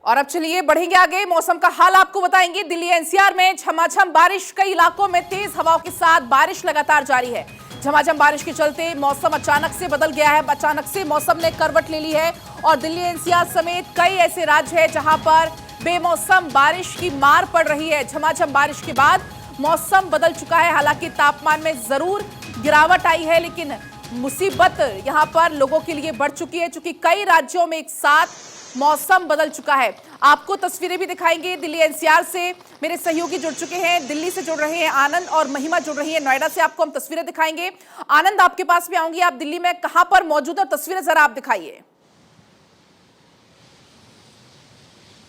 और अब चलिए बढ़ेंगे आगे, मौसम का हाल आपको बताएंगे। दिल्ली एनसीआर में झमाझम बारिश, कई इलाकों में तेज हवाओं के साथ बारिश लगातार जारी है। झमाझम बारिश के चलते मौसम अचानक से बदल गया है, अचानक से मौसम ने करवट ले ली है और दिल्ली एनसीआर समेत कई ऐसे राज्य हैं जहां पर बेमौसम बारिश की मार पड़ रही है। झमाझम बारिश के बाद मौसम बदल चुका है, हालांकि तापमान में जरूर गिरावट आई है, लेकिन मुसीबत यहां पर लोगों के लिए बढ़ चुकी है, क्योंकि कई राज्यों में एक साथ मौसम बदल चुका है। आपको तस्वीरें भी दिखाएंगे दिल्ली एनसीआर से। मेरे सहयोगी जुड़ चुके हैं, दिल्ली से जुड़ रहे हैं आनंद और महिमा जुड़ रही है नोएडा से। आपको हम तस्वीरें दिखाएंगे। आनंद, आपके पास भी आऊंगी। आप दिल्ली में कहां पर मौजूद है, तस्वीरें जरा आप दिखाइए।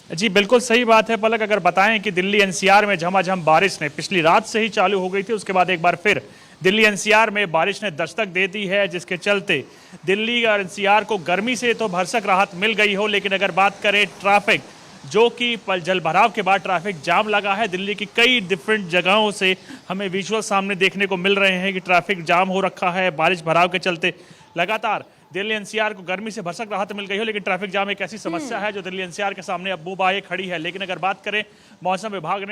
जी बिल्कुल सही बात है पलक। अगर बताएं कि दिल्ली एनसीआर में झमाझम बारिश ने पिछली रात से ही चालू हो गई थी, उसके बाद एक बार फिर दिल्ली एनसीआर में बारिश ने दस्तक दे दी है, जिसके चलते दिल्ली और एनसीआर को गर्मी से तो भरसक राहत मिल गई हो, लेकिन अगर बात करें ट्रैफिक, जो कि जल भराव के बाद ट्रैफिक जाम लगा है, दिल्ली की कई डिफरेंट जगहों से हमें विजुअल सामने देखने को मिल रहे हैं कि ट्रैफिक जाम हो रखा है बारिश भराव के चलते। लगातार दिल्ली एनसीआर को गर्मी से भरसक राहत मिल गई हो, लेकिन ट्रैफिक जाम एक ऐसी समस्या है जो दिल्ली एनसीआर के सामने अब मुंह बाए खड़ी है। लेकिन अगर बात करें मौसम विभाग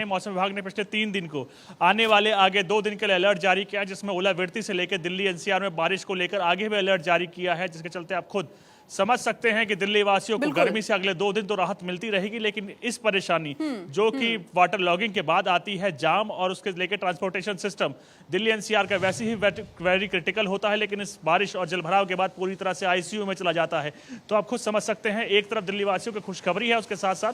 ने पिछले 3 दिन को आने वाले आगे 2 दिन के लिए अलर्ट जारी किया है, जिसमें ओलावृष्टि से लेकर दिल्ली एनसीआर में बारिश को लेकर आगे भी अलर्ट जारी किया है, जिसके चलते आप खुद समझ सकते हैं कि दिल्ली वासियों को गर्मी से अगले 2 दिन तो राहत मिलती रहेगी, लेकिन इस परेशानी जो कि वाटर लॉगिंग के बाद आती है, जाम और उसके लेकर ट्रांसपोर्टेशन सिस्टम दिल्ली एनसीआर का वैसे ही वेरी क्रिटिकल होता है, लेकिन इस बारिश और जलभराव के बाद पूरी तरह से आईसीयू में चला जाता है। तो आप खुद समझ सकते हैं, एक तरफ दिल्ली वासियों की खुशखबरी है, उसके साथ साथ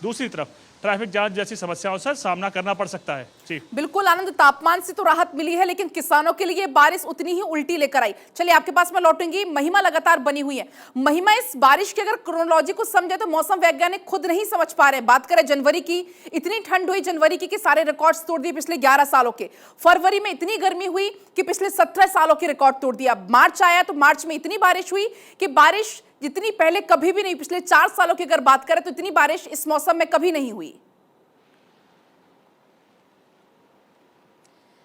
दूसरी तरफ ट्रैफिक जाम जैसी समस्याओं से सामना करना पड़ सकता है। जी बिल्कुल आनंद, तापमान से तो राहत मिली है, लेकिन किसानों के लिए बारिश उतनी ही उल्टी लेकर आई। चलिए आपके पास मैं लौटूंगी। महिमा लगातार बनी हुई है। महिमा, इस बारिश की अगर क्रोनोलॉजी को समझे तो मौसम वैज्ञानिक खुद नहीं समझ पा रहे। बात करें जनवरी की, इतनी ठंड हुई जनवरी की कि सारे रिकॉर्ड्स तोड़ दिए पिछले 11 सालों के। फरवरी में इतनी गर्मी हुई कि पिछले 17 सालों के रिकॉर्ड तोड़ दिया। मार्च आया तो मार्च में इतनी बारिश हुई कि बारिश जितनी पहले कभी भी नहीं, पिछले 4 सालों की अगर बात करें तो इतनी बारिश इस मौसम में कभी नहीं हुई।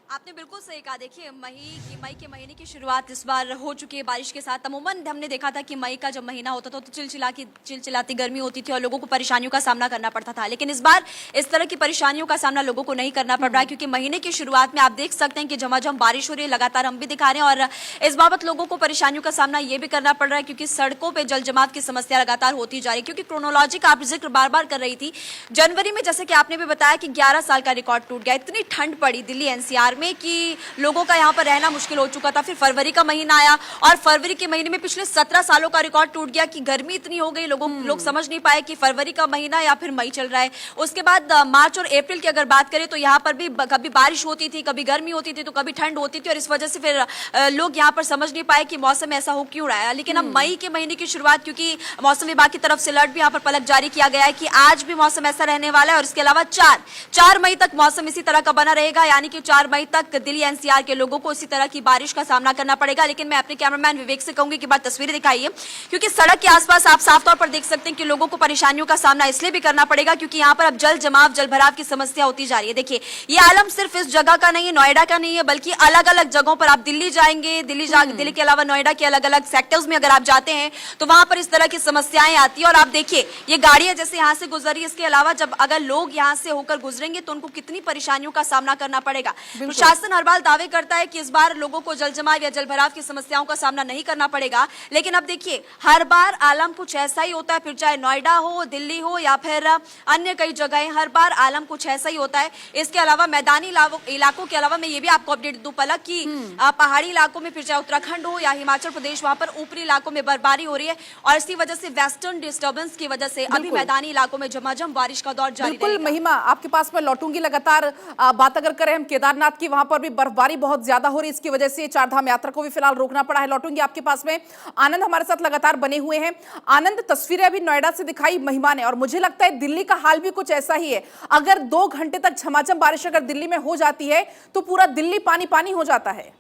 आपने बिल्कुल सही कहा। देखिए मई के महीने की शुरुआत इस बार हो चुकी है बारिश के साथ। अमूमन हमने देखा था कि मई का जब महीना होता था तो चिलचिलाती गर्मी होती थी और लोगों को परेशानियों का सामना करना पड़ता था, लेकिन इस बार इस तरह की परेशानियों का सामना लोगों को नहीं करना पड़ रहा है, क्योंकि महीने की शुरुआत में आप देख सकते हैं कि झमाझम बारिश हो रही है, लगातार हम भी दिखा रहे हैं और इस बाबत लोगों को परेशानियों का सामना ये भी करना पड़ रहा है क्योंकि सड़कों पर जल जमाव की समस्या लगातार होती जा रही है। क्योंकि क्रोनोलॉजी का आप जिक्र बार बार कर रही थी, जनवरी में जैसे कि आपने भी बताया कि 11 साल का रिकॉर्ड टूट गया। इतनी ठंड पड़ी दिल्ली एनसीआर में कि लोगों का यहाँ पर रहना मुश्किल हो चुका था। फिर फरवरी का महीना आया और फरवरी के महीने में पिछले 17 सालों का रिकॉर्ड टूट गया कि गर्मी इतनी हो गई, लोग समझ नहीं पाए कि फरवरी का महीना या फिर मई चल रहा है। उसके बाद मार्च और अप्रैल की अगर बात करें तो यहाँ पर भी कभी बारिश होती थी, कभी गर्मी होती थी, तो कभी ठंड होती थी और इस वजह से फिर लोग यहाँ पर समझ नहीं पाए कि मौसम ऐसा हो क्यों रहा है। लेकिन अब मई के महीने की शुरुआत, क्योंकि मौसम विभाग की तरफ से अलर्ट भी यहाँ पर पलक जारी किया गया है कि आज भी मौसम ऐसा रहने वाला है और इसके अलावा 4 मई तक मौसम इसी तरह का बना रहेगा, यानी कि 4 मई तक दिल्ली एनसीआर के लोगों को इसी तरह की बारिश का सामना करना पड़ेगा। लेकिन मैं अपने कैमरामैन विवेक से कहूंगी कि बात तस्वीरें दिखाइए, क्योंकि सड़क के आसपास आप साफ तौर पर देख सकते हैं कि लोगों को परेशानियों का सामना इसलिए भी करना पड़ेगा क्योंकि यहाँ पर अब जल जमाव जल भराव की समस्या होती जा रही है। देखिए ये आलम सिर्फ इस जगह का नहीं है, नोएडा का नहीं है, बल्कि अलग अलग जगहों पर आप दिल्ली जाएंगे, दिल्ली के अलावा नोएडा के अलग अलग सेक्टर्स में अगर आप जाते हैं तो वहां पर इस तरह की समस्याएं आती है। और आप देखिए ये गाड़ियां जैसे यहाँ से गुजरी, इसके अलावा जब अगर लोग यहाँ से होकर गुजरेंगे तो उनको कितनी परेशानियों का सामना करना पड़ेगा। प्रशासन हर बार दावे करता है कि इस बार लोगों को जल जमाव या जल भराव की समस्याओं का सामना नहीं करना पड़ेगा, लेकिन अब देखिए हर बार आलम कुछ ऐसा ही होता है, फिर चाहे नोएडा हो, दिल्ली हो या फिर अन्य कई जगहें, हर बार आलम कुछ ऐसा ही होता है। इसके अलावा मैदानी इलाकों के अलावा मैं ये भी आपको अपडेट दूं पलक कि पहाड़ी इलाकों में फिर चाहे उत्तराखंड हो या हिमाचल प्रदेश, वहां पर ऊपरी इलाकों में बर्फबारी हो रही है और इसी वजह से वेस्टर्न डिस्टर्बेंस की वजह से अभी मैदानी इलाकों में झमाझम बारिश का दौर जारी रहेगा। महिमा, आपके पास मैं लौटूंगी। लगातार बात अगर करें हम केदारनाथ की, वहां पर भी बर्फबारी बहुत ज्यादा हो रही है, इसकी वजह से चारधाम यात्रा को भी फिलहाल रोकना पड़ा है। लौटूंगी आपके पास में। आनंद हमारे साथ लगातार बने हुए हैं। आनंद, तस्वीरें अभी नोएडा से दिखाई महिमा ने, और मुझे लगता है दिल्ली का हाल भी कुछ ऐसा ही है। अगर 2 घंटे तक झमाझम बारिश अगर दिल्ली में हो जाती है तो पूरा दिल्ली पानी पानी हो जाता है।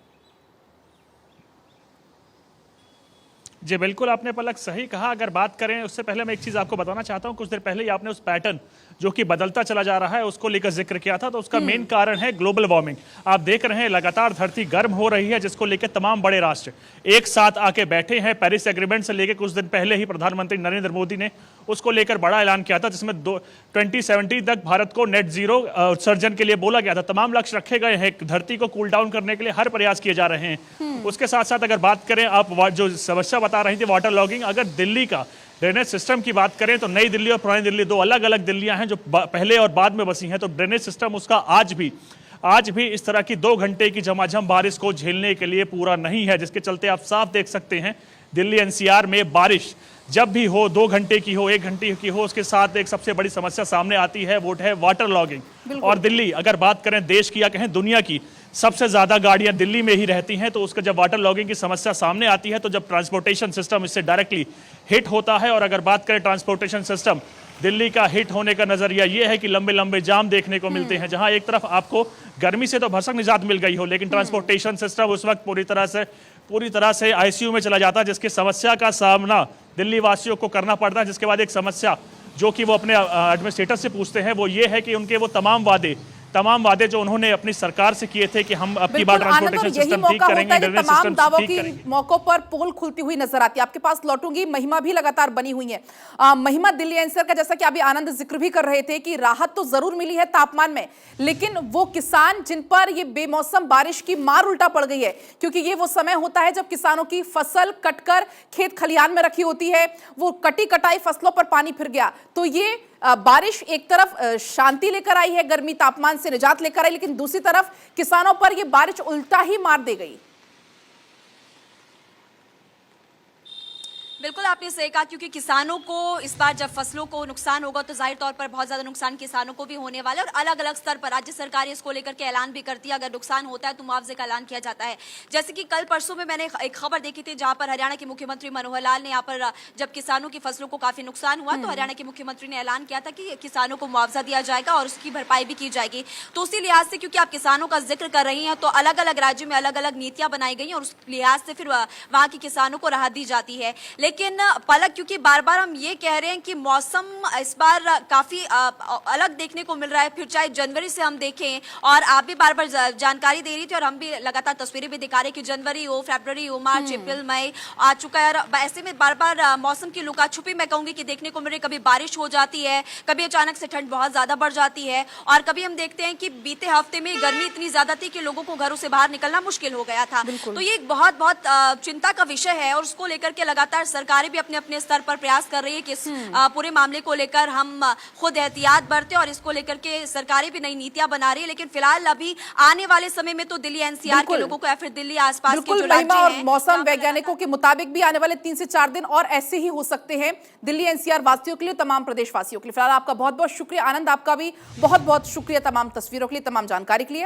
जी बिल्कुल, आपने पलक सही कहा। अगर बात करें उससे पहले मैं एक चीज़ आपको बताना चाहता हूं। कुछ देर पहले ही आपने उस पैटर्न जो कि बदलता चला जा रहा है उसको लेकर जिक्र किया था, तो उसका मेन कारण है ग्लोबल वार्मिंग। आप देख रहे हैं लगातार धरती गर्म हो रही है, जिसको लेकर तमाम बड़े राष्ट्र एक साथ आके बैठे हैं। पेरिस एग्रीमेंट से लेकर कुछ दिन पहले ही प्रधानमंत्री नरेंद्र मोदी ने उसको लेकर बड़ा ऐलान किया था, जिसमें 2070 तक भारत को नेट जीरो उत्सर्जन के लिए बोला गया था। तमाम लक्ष्य रखे गए हैं, धरती को कूल डाउन करने के लिए हर प्रयास किए जा रहे हैं। उसके साथ साथ अगर बात करें, आप जो समस्या बता रही थी वाटर लॉगिंग, अगर दिल्ली का ड्रेनेज सिस्टम की बात करें तो नई दिल्ली और पुरानी दिल्ली दो अलग अलग दिल्लियां हैं जो पहले और बाद में बसी हैं। तो ड्रेनेज सिस्टम उसका आज भी इस तरह की 2 घंटे की झमाझम बारिश को झेलने के लिए पूरा नहीं है, जिसके चलते आप साफ देख सकते हैं दिल्ली एनसीआर में बारिश जब भी हो, 2 घंटे की हो, 1 घंटे की हो, उसके साथ एक सबसे बड़ी समस्या सामने आती है, वो है वाटर लॉगिंग। और दिल्ली, अगर बात करें देश की या कहें दुनिया की, सबसे ज्यादा गाड़ियां दिल्ली में ही रहती हैं। तो उसका जब वाटर लॉगिंग की समस्या सामने आती है, तो जब ट्रांसपोर्टेशन सिस्टम इससे डायरेक्टली हिट होता है। और अगर बात करें ट्रांसपोर्टेशन सिस्टम दिल्ली का हिट होने का नजरिया ये है कि लंबे लंबे जाम देखने को मिलते हैं, जहां एक तरफ आपको गर्मी से तो भरसक निजात मिल गई हो, लेकिन ट्रांसपोर्टेशन सिस्टम उस वक्त पूरी तरह से आईसीयू में चला जाता है, जिसकी समस्या का सामना दिल्ली वासियों को करना पड़ता है। जिसके बाद एक समस्या जो कि वो अपने एडमिनिस्ट्रेटर से पूछते हैं वो ये है कि उनके वो तमाम वादे जो उन्होंने अपनी सरकार से किए थे कि हम अपनी बार ट्रांसपोर्टेशन सिस्टम ठीक करेंगे, ड्रेनेज सिस्टम दावों ठीक की करेंगे। मौकों पर पोल खुलती हुई नजर आती है। आपके पास लौटूंगी, महिमा भी लगातार बनी हुई है। महिमा, दिल्ली एनसीआर का जैसा कि अभी आनंद जिक्र भी कर रहे थे कि राहत तो जरूर मिली है तापमान में, लेकिन वो किसान जिन पर ये बेमौसम बारिश की मार उल्टा पड़ गई है, क्योंकि ये वो समय होता है जब किसानों की फसल कटकर खेत खलियान में रखी होती है, वो कटी कटाई फसलों पर पानी फिर गया। तो ये बारिश एक तरफ शांति लेकर आई है, गर्मी तापमान से निजात लेकर आई, लेकिन दूसरी तरफ किसानों पर यह बारिश उल्टा ही मार दे गई। बिल्कुल आपने सही कहा, क्योंकि किसानों को इस बार जब फसलों को नुकसान होगा तो जाहिर तौर पर बहुत ज्यादा नुकसान किसानों को भी होने वाला है। और अलग अलग स्तर पर राज्य सरकार इसको लेकर के ऐलान भी करती है, अगर नुकसान होता है तो मुआवजे का ऐलान किया जाता है। जैसे कि कल परसों में मैंने एक खबर देखी थी, जहां पर हरियाणा के मुख्यमंत्री मनोहर लाल ने यहाँ पर जब किसानों की फसलों को काफी नुकसान हुआ तो हरियाणा के मुख्यमंत्री ने ऐलान किया था कि किसानों को मुआवजा दिया जाएगा और उसकी भरपाई भी की जाएगी। तो उसी लिहाज से, क्योंकि आप किसानों का जिक्र कर रही हैं, तो अलग अलग राज्यों में अलग अलग नीतियां बनाई गई और उस लिहाज से फिर वहां के किसानों को राहत दी जाती है। लेकिन पलक, क्योंकि बार बार हम ये कह रहे हैं कि मौसम इस बार काफी अलग देखने को मिल रहा है, फिर चाहे जनवरी से हम देखें, और आप भी बार बार जानकारी दे रही थी और हम भी लगातार तस्वीरें भी दिखा रहे कि जनवरी हो, फरवरी हो, मार्च, अप्रैल, मई आ चुका है। और ऐसे में बार बार मौसम की लुका छुपी मैं कहूंगी कि देखने को मिल रही। कभी बारिश हो जाती है, कभी अचानक से ठंड बहुत ज्यादा बढ़ जाती है, और कभी हम देखते हैं कि बीते हफ्ते में गर्मी इतनी ज्यादा थी कि लोगों को घरों से बाहर निकलना मुश्किल हो गया था। तो ये एक बहुत चिंता का विषय है और उसको लेकर के लगातार सरकारें भी अपने अपने स्तर पर प्रयास कर रही है कि इस पूरे मामले को लेकर हम खुद एहतियात बरतें, और इसको लेकर के सरकारें भी नई नीतियां बना रही है। लेकिन फिलहाल अभी आने वाले समय में तो दिल्ली एनसीआर के लोगों को या फिर दिल्ली आसपास के जो राज्य और हैं, मौसम वैज्ञानिकों के मुताबिक भी आने वाले 3 से 4 दिन और ऐसे ही हो सकते हैं दिल्ली एनसीआर वासियों के लिए, तमाम प्रदेशवासियों के लिए। फिलहाल आपका बहुत बहुत शुक्रिया आनंद, आपका भी बहुत बहुत शुक्रिया तमाम तस्वीरों के लिए, तमाम जानकारी के लिए।